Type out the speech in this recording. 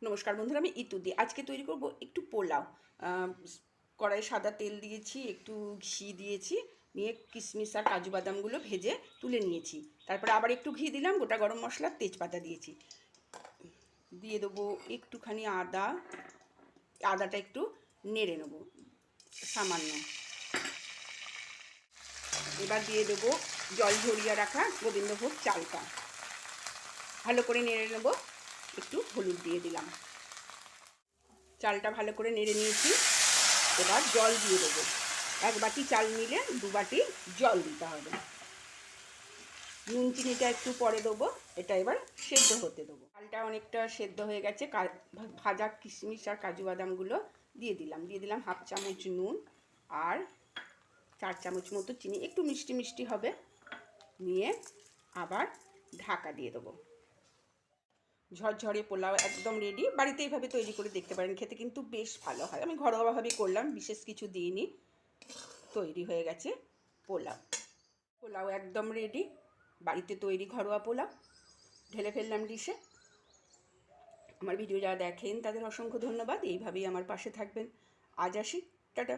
নমস্কার বন্ধুরা, আমি ইতুদি। আজকে তৈরি করব একটু পোলাও। কড়াইয়ে সাদা তেল দিয়েছি, একটু ঘি দিয়েছি, নিয়ে কিশমিশ আর কাজু বাদামগুলো ভেজে তুলে নিয়েছি। তারপরে আবার একটু ঘি দিলাম, গোটা গরম মশলা, তেজপাতা দিয়েছি। দিয়ে দেবো একটুখানি আদাটা একটু নেড়ে নেবো সামান্য। এবার দিয়ে দেবো জল ঝরিয়ে রাখা গোবিন্দভোগ চালটা, ভালো করে নেড়ে নেবো। একটু হলুদ দিয়ে দিলাম। চালটা ভালো করে নেড়ে নিয়েছি। এবার জল দিয়ে দেবো। 1 বাটি চাল নিলে 2 বাটি জল দিতে হবে। নুন চিনিটা একটু পরে দেবো। এটা এবার সেদ্ধ হতে দেবো। চালটা অনেকটা সেদ্ধ হয়ে গেছে। ভাজা কিশমিশ আর কাজু বাদামগুলো দিয়ে দিলাম। 1/2 চামচ নুন আর 4 চামচ মতো চিনি, একটু মিষ্টি মিষ্টি হবে। নিয়ে আবার ঢাকা দিয়ে দেবো। ঝরঝরে পোলাও একদম রেডি। বাড়িতে এইভাবে তৈরি করে দেখতে পারেন, খেতে কিন্তু বেশ ভালো হয়। আমি ঘরোয়াভাবেই করলাম, বিশেষ কিছু দিইনি। তৈরি হয়ে গেছে পোলাও একদম রেডি। বাড়িতে তৈরি ঘরোয়া পোলাও ঢেলে ফেললাম ডিশে। আমার ভিডিও যারা দেখেন তাদের অসংখ্য ধন্যবাদ। এইভাবেই আমার পাশে থাকবেন। আজ আসি, টাটা।